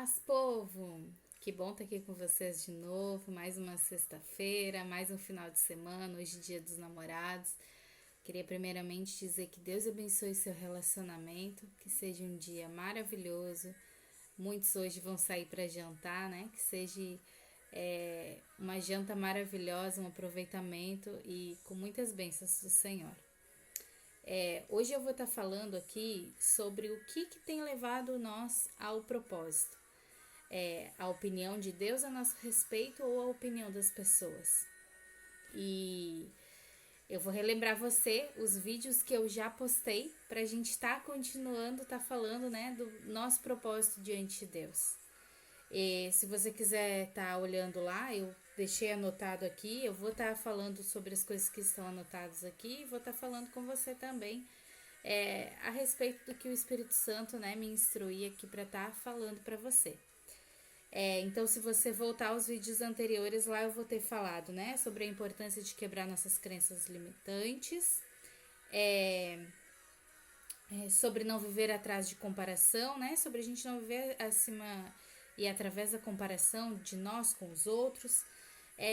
Paz, povo! Que bom estar aqui com vocês de novo. Mais uma sexta-feira, mais um final de semana, hoje Dia dos Namorados. Queria primeiramente dizer que Deus abençoe seu relacionamento, que seja um dia maravilhoso. Muitos hoje vão sair para jantar, né? Que seja uma janta maravilhosa, um aproveitamento e com muitas bênçãos do Senhor. Hoje eu vou estar falando aqui sobre o que tem levado nós ao propósito. A opinião de Deus a nosso respeito ou a opinião das pessoas. E eu vou relembrar você os vídeos que eu já postei para a gente estar continuando, falando, né, do nosso propósito diante de Deus. E se você quiser estar olhando lá, eu deixei anotado aqui, eu vou estar falando sobre as coisas que estão anotadas aqui e vou estar falando com você também a respeito do que o Espírito Santo, né, me instruía aqui para estar falando para você. Então, se você voltar aos vídeos anteriores, lá eu vou ter falado, né, sobre a importância de quebrar nossas crenças limitantes, sobre não viver atrás de comparação, né, sobre a gente não viver acima e através da comparação de nós com os outros,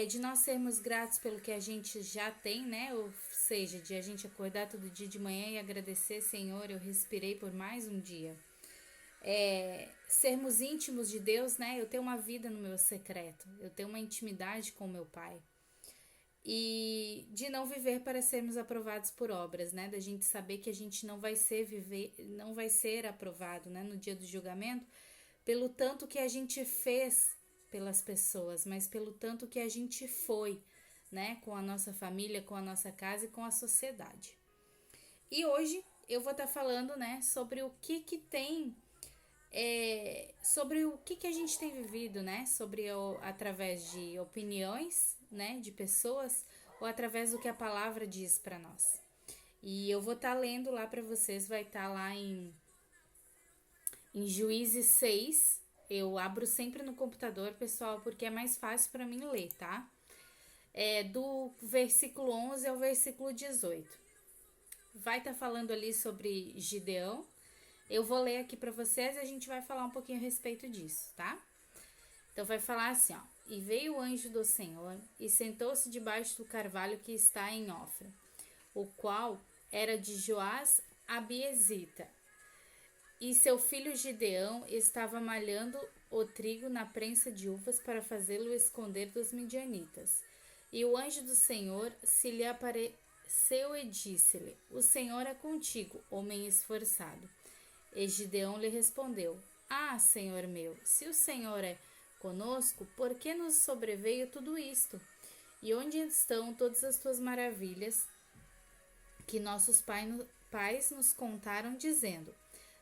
de nós sermos gratos pelo que a gente já tem, né, ou seja, de a gente acordar todo dia de manhã e agradecer, Senhor, eu respirei por mais um dia. Sermos íntimos de Deus, né? Eu tenho uma vida no meu secreto, eu tenho uma intimidade com meu Pai. E de não viver para sermos aprovados por obras, né? Da gente saber que a gente não vai ser aprovado, né? No dia do julgamento, pelo tanto que a gente fez pelas pessoas, mas pelo tanto que a gente foi, né? Com a nossa família, com a nossa casa e com a sociedade. E hoje eu vou estar falando, né? Sobre o que tem sobre o que a gente tem vivido, né? Através de opiniões, né? De pessoas ou através do que a palavra diz para nós. E eu vou estar lendo lá para vocês, vai estar lá em Juízes 6. Eu abro sempre no computador, pessoal, porque é mais fácil para mim ler, tá? Do versículo 11 ao versículo 18. Vai estar falando ali sobre Gideão. Eu vou ler aqui para vocês e a gente vai falar um pouquinho a respeito disso, tá? Então vai falar assim, ó. E veio o anjo do Senhor e sentou-se debaixo do carvalho que está em Ofra, o qual era de Joás Abiezita. E seu filho Gideão estava malhando o trigo na prensa de uvas para fazê-lo esconder dos midianitas. E o anjo do Senhor se lhe apareceu e disse-lhe: O Senhor é contigo, homem esforçado. E Gideão lhe respondeu: Ah, Senhor meu, se o Senhor é conosco, por que nos sobreveio tudo isto? E onde estão todas as tuas maravilhas que nossos pais nos contaram, dizendo: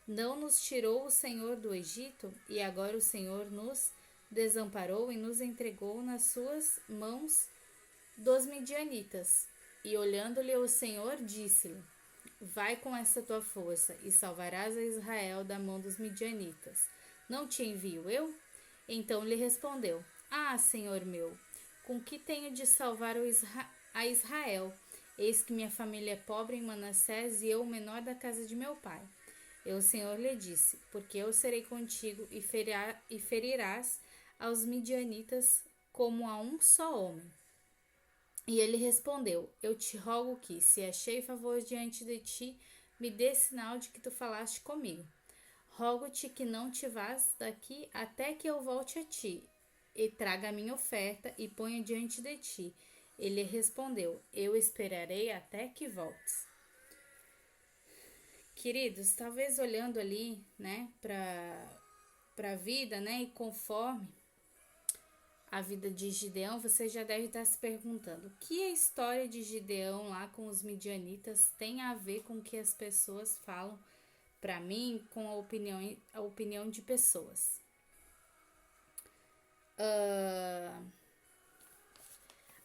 Não nos tirou o Senhor do Egito, e agora o Senhor nos desamparou e nos entregou nas suas mãos dos midianitas. E olhando-lhe o Senhor, disse-lhe: Vai com essa tua força e salvarás a Israel da mão dos midianitas. Não te envio eu? Então lhe respondeu: Ah, Senhor meu, com que tenho de salvar a Israel? Eis que minha família é pobre em Manassés e eu o menor da casa de meu pai. E o Senhor lhe disse: Porque eu serei contigo e ferirás aos midianitas como a um só homem. E ele respondeu: Eu te rogo que, se achei favor diante de ti, me dê sinal de que tu falaste comigo. Rogo-te que não te vás daqui até que eu volte a ti, e traga a minha oferta e ponha diante de ti. Ele respondeu: Eu esperarei até que voltes. Queridos, talvez olhando ali, né, para a vida, né, e conforme a vida de Gideão, você já deve estar se perguntando: o que a história de Gideão lá com os midianitas tem a ver com o que as pessoas falam para mim, com a opinião de pessoas?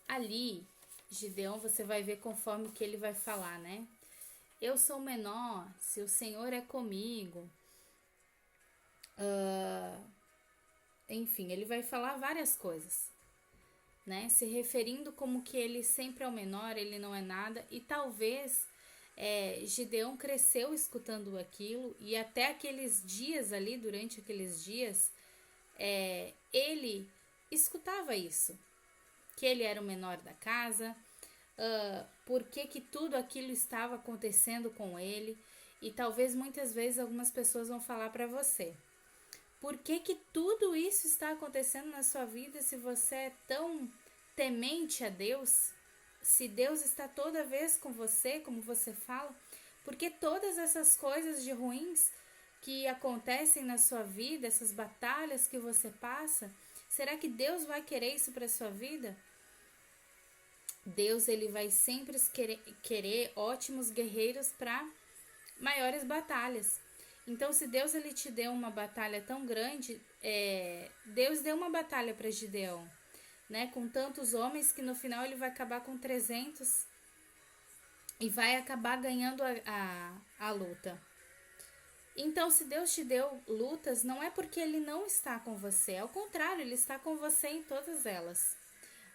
Ali, Gideão, você vai ver conforme que ele vai falar, né? Eu sou menor, se o Senhor é comigo. Enfim, ele vai falar várias coisas, né? Se referindo como que ele sempre é o menor, ele não é nada. E talvez Gideão cresceu escutando aquilo. E até aqueles dias ali, durante aqueles dias, ele escutava isso, que ele era o menor da casa, por que tudo aquilo estava acontecendo com ele. E talvez muitas vezes algumas pessoas vão falar para você: por que tudo isso está acontecendo na sua vida se você é tão temente a Deus? Se Deus está toda vez com você, como você fala, porque todas essas coisas de ruins que acontecem na sua vida, essas batalhas que você passa, será que Deus vai querer isso para sua vida? Deus, ele vai sempre querer ótimos guerreiros para maiores batalhas. Então, se Deus ele te deu uma batalha tão grande, Deus deu uma batalha para Gideão, né? Com tantos homens que no final ele vai acabar com 300 e vai acabar ganhando a luta. Então, se Deus te deu lutas, não é porque ele não está com você, ao contrário, ele está com você em todas elas.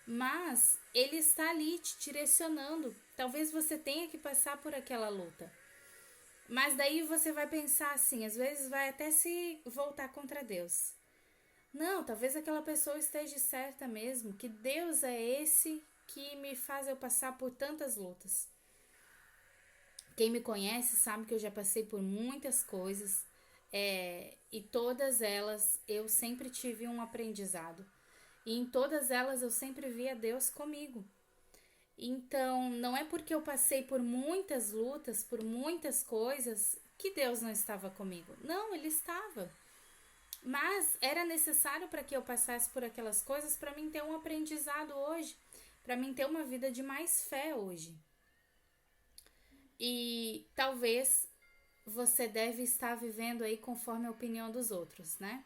Mas ele está ali te direcionando. Talvez você tenha que passar por aquela luta. Mas daí você vai pensar assim, às vezes vai até se voltar contra Deus. Não, talvez aquela pessoa esteja certa mesmo, que Deus é esse que me faz eu passar por tantas lutas. Quem me conhece sabe que eu já passei por muitas coisas, e todas elas eu sempre tive um aprendizado. E em todas elas eu sempre via Deus comigo. Então, não é porque eu passei por muitas lutas, por muitas coisas, que Deus não estava comigo. Não, Ele estava. Mas era necessário para que eu passasse por aquelas coisas para mim ter um aprendizado hoje, para mim ter uma vida de mais fé hoje. E talvez você deve estar vivendo aí conforme a opinião dos outros, né?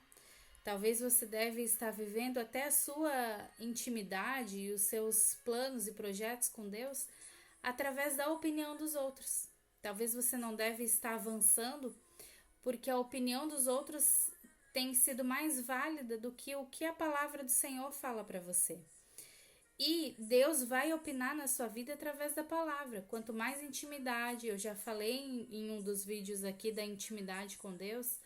Talvez você deve estar vivendo até a sua intimidade e os seus planos e projetos com Deus através da opinião dos outros. Talvez você não deve estar avançando porque a opinião dos outros tem sido mais válida do que o que a palavra do Senhor fala para você. E Deus vai opinar na sua vida através da palavra. Quanto mais intimidade, eu já falei em um dos vídeos aqui da intimidade com Deus,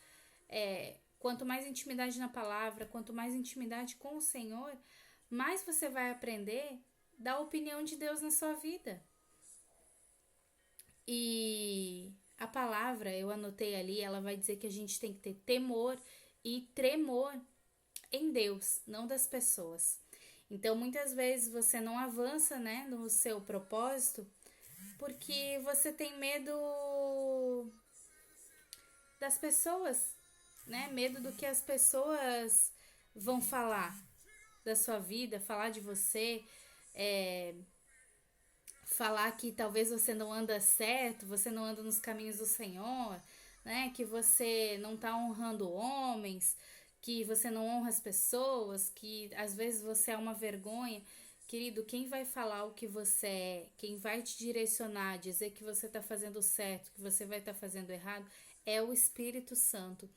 quanto mais intimidade na palavra, quanto mais intimidade com o Senhor, mais você vai aprender da opinião de Deus na sua vida. E a palavra, eu anotei ali, ela vai dizer que a gente tem que ter temor e tremor em Deus, não das pessoas. Então, muitas vezes você não avança, né, no seu propósito porque você tem medo das pessoas, né? Medo do que as pessoas vão falar da sua vida, falar de você, falar que talvez você não anda certo, você não anda nos caminhos do Senhor, né? Que você não está honrando homens, que você não honra as pessoas, que às vezes você é uma vergonha. Querido, quem vai falar o que você é, quem vai te direcionar, dizer que você está fazendo certo, que você vai estar fazendo errado, é o Espírito Santo.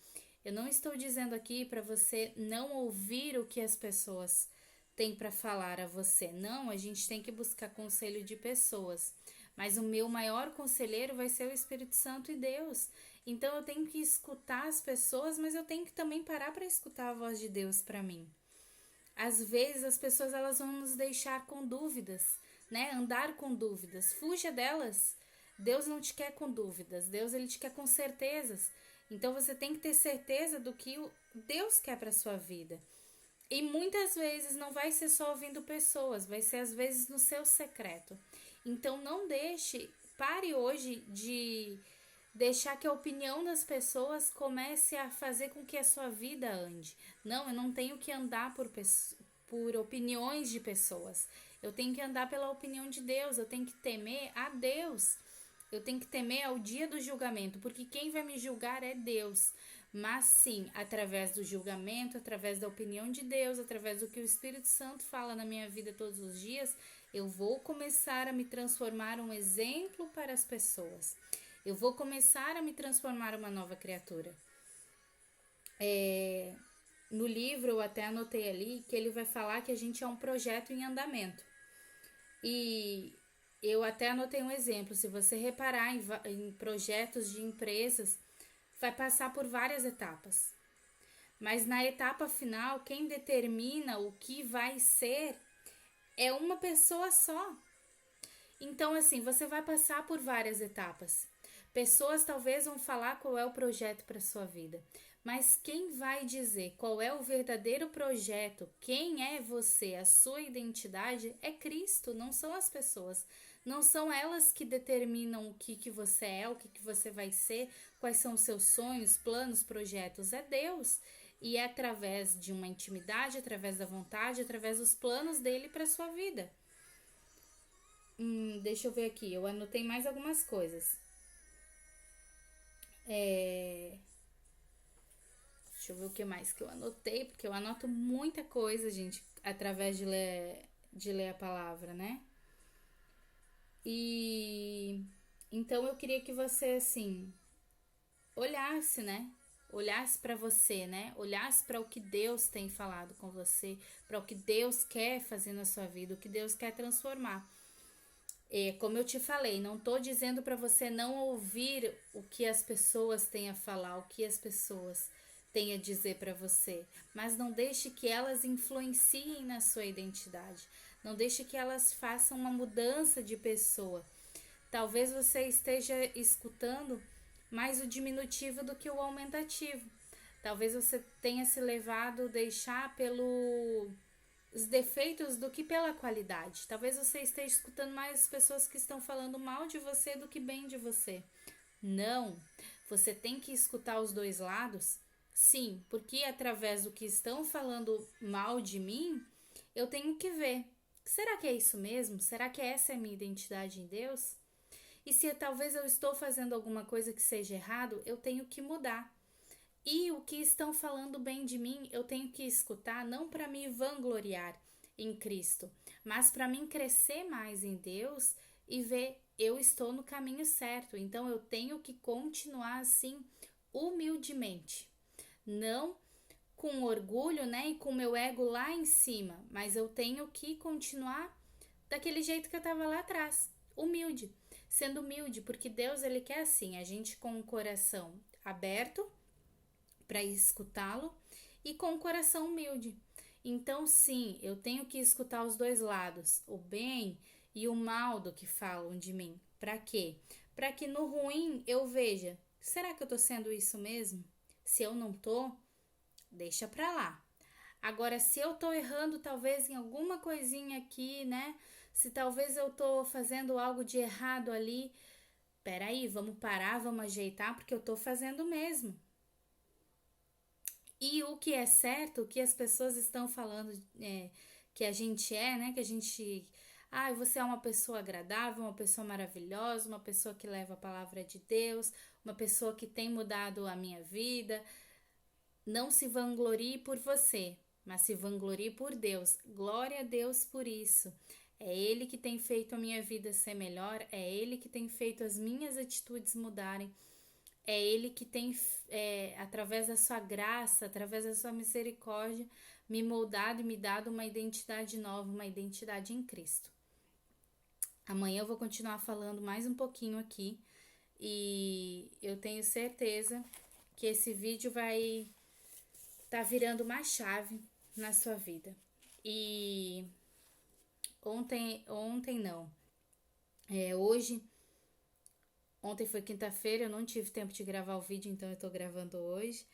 Eu não estou dizendo aqui para você não ouvir o que as pessoas têm para falar a você. Não, a gente tem que buscar conselho de pessoas. Mas o meu maior conselheiro vai ser o Espírito Santo e Deus. Então eu tenho que escutar as pessoas, mas eu tenho que também parar para escutar a voz de Deus para mim. Às vezes as pessoas elas vão nos deixar com dúvidas, né? Andar com dúvidas. Fuja delas. Deus não te quer com dúvidas. Deus ele te quer com certezas. Então você tem que ter certeza do que Deus quer para sua vida. E muitas vezes não vai ser só ouvindo pessoas, vai ser às vezes no seu secreto. Então não deixe, pare hoje de deixar que a opinião das pessoas comece a fazer com que a sua vida ande. Não, eu não tenho que andar por opiniões de pessoas. Eu tenho que andar pela opinião de Deus, eu tenho que temer a Deus. Eu tenho que temer ao dia do julgamento, porque quem vai me julgar é Deus. Mas sim, através do julgamento, através da opinião de Deus, através do que o Espírito Santo fala na minha vida todos os dias, eu vou começar a me transformar um exemplo para as pessoas. Eu vou começar a me transformar uma nova criatura. No livro, eu até anotei ali que ele vai falar que a gente é um projeto em andamento. E eu até anotei um exemplo. Se você reparar em projetos de empresas, vai passar por várias etapas. Mas na etapa final, quem determina o que vai ser é uma pessoa só. Então, assim, você vai passar por várias etapas. Pessoas talvez vão falar qual é o projeto para sua vida, mas quem vai dizer qual é o verdadeiro projeto, quem é você, a sua identidade, é Cristo, não são as pessoas. Não são elas que determinam o que você é, o que você vai ser, quais são os seus sonhos, planos, projetos. É Deus. E é através de uma intimidade, através da vontade, através dos planos dele para sua vida. Deixa eu ver aqui, eu anotei mais algumas coisas. Deixa eu ver o que mais que eu anotei, porque eu anoto muita coisa, gente, através de ler a palavra, né? E então eu queria que você, assim, olhasse, né? Olhasse para você, né? Olhasse para o que Deus tem falado com você, para o que Deus quer fazer na sua vida, o que Deus quer transformar. Como eu te falei, não estou dizendo para você não ouvir o que as pessoas têm a falar, o que as pessoas têm a dizer para você, mas não deixe que elas influenciem na sua identidade. Não deixe que elas façam uma mudança de pessoa. Talvez você esteja escutando mais o diminutivo do que o aumentativo. Talvez você tenha se levado deixar pelo os defeitos do que pela qualidade. Talvez você esteja escutando mais pessoas que estão falando mal de você do que bem de você. Não, você tem que escutar os dois lados. Sim, porque através do que estão falando mal de mim, eu tenho que ver. Será que é isso mesmo? Será que essa é a minha identidade em Deus? E se talvez eu estou fazendo alguma coisa que seja errado, eu tenho que mudar. E o que estão falando bem de mim, eu tenho que escutar não para me vangloriar em Cristo, mas para mim crescer mais em Deus e ver eu estou no caminho certo. Então eu tenho que continuar assim humildemente, não com orgulho, né, e com meu ego lá em cima, mas eu tenho que continuar daquele jeito que eu estava lá atrás, humilde, sendo humilde, porque Deus ele quer assim, a gente com o coração aberto para escutá-lo e com o coração humilde. Então, sim, eu tenho que escutar os dois lados, o bem e o mal do que falam de mim. Para quê? Para que no ruim eu veja, será que eu tô sendo isso mesmo? Se eu não tô, deixa pra lá. Agora, se eu tô errando talvez em alguma coisinha aqui, né? Se talvez eu tô fazendo algo de errado ali, peraí, vamos parar, vamos ajeitar, porque eu tô fazendo mesmo. E o que é certo, o que as pessoas estão falando que a gente é, né? Que a gente. Ah, você é uma pessoa agradável, uma pessoa maravilhosa, uma pessoa que leva a palavra de Deus, uma pessoa que tem mudado a minha vida. Não se vanglorie por você, mas se vanglorie por Deus. Glória a Deus por isso. É Ele que tem feito a minha vida ser melhor, é Ele que tem feito as minhas atitudes mudarem. É Ele que tem, através da sua graça, através da sua misericórdia, me moldado e me dado uma identidade nova, uma identidade em Cristo. Amanhã eu vou continuar falando mais um pouquinho aqui e eu tenho certeza que esse vídeo vai estar virando uma chave na sua vida. E ontem não, hoje. Ontem foi quinta-feira, eu não tive tempo de gravar o vídeo, então eu tô gravando hoje.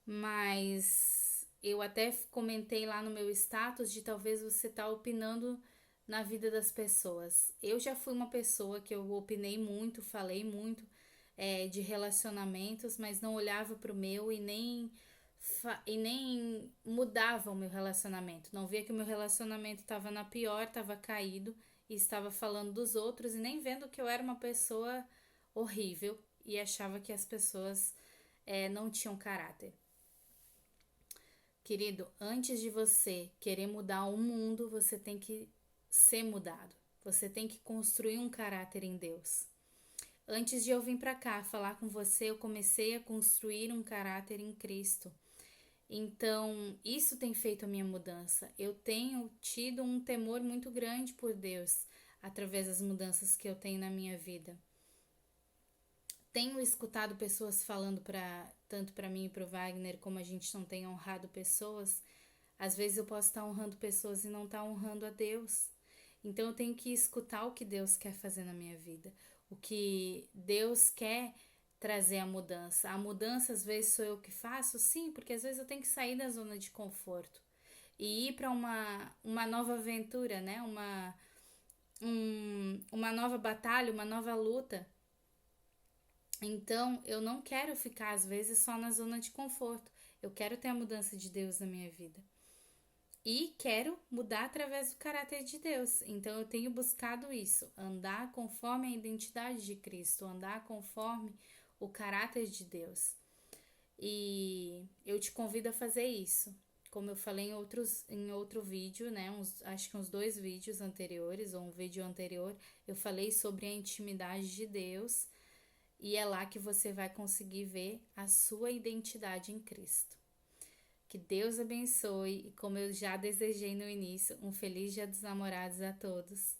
Mas eu até comentei lá no meu status de talvez você tá opinando na vida das pessoas. Eu já fui uma pessoa que eu opinei muito, falei muito de relacionamentos, mas não olhava pro meu e nem mudava o meu relacionamento. Não via que o meu relacionamento estava na pior, estava caído e estava falando dos outros e nem vendo que eu era uma pessoa horrível e achava que as pessoas não tinham caráter. Querido, antes de você querer mudar o mundo, você tem que ser mudado. Você tem que construir um caráter em Deus. Antes de eu vir para cá falar com você, eu comecei a construir um caráter em Cristo. Então, isso tem feito a minha mudança. Eu tenho tido um temor muito grande por Deus através das mudanças que eu tenho na minha vida. tenho escutado pessoas falando tanto para mim e para o Wagner, como a gente não tem honrado pessoas. Às vezes eu posso estar honrando pessoas e não estar honrando a Deus. Então eu tenho que escutar o que Deus quer fazer na minha vida. O que Deus quer trazer a mudança. A mudança às vezes sou eu que faço, sim, porque às vezes eu tenho que sair da zona de conforto e ir para uma nova aventura, né? Uma nova batalha, uma nova luta. Então, eu não quero ficar, às vezes, só na zona de conforto. Eu quero ter a mudança de Deus na minha vida. E quero mudar através do caráter de Deus. Então, eu tenho buscado isso. Andar conforme a identidade de Cristo. Andar conforme o caráter de Deus. E eu te convido a fazer isso. Como eu falei em outro vídeo, né? Acho que uns 2 vídeos anteriores, ou um vídeo anterior, eu falei sobre a intimidade de Deus. E é lá que você vai conseguir ver a sua identidade em Cristo. Que Deus abençoe e, como eu já desejei no início, um feliz Dia dos Namorados a todos.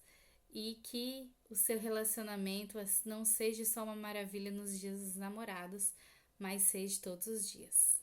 E que o seu relacionamento não seja só uma maravilha nos dias dos namorados, mas seja todos os dias.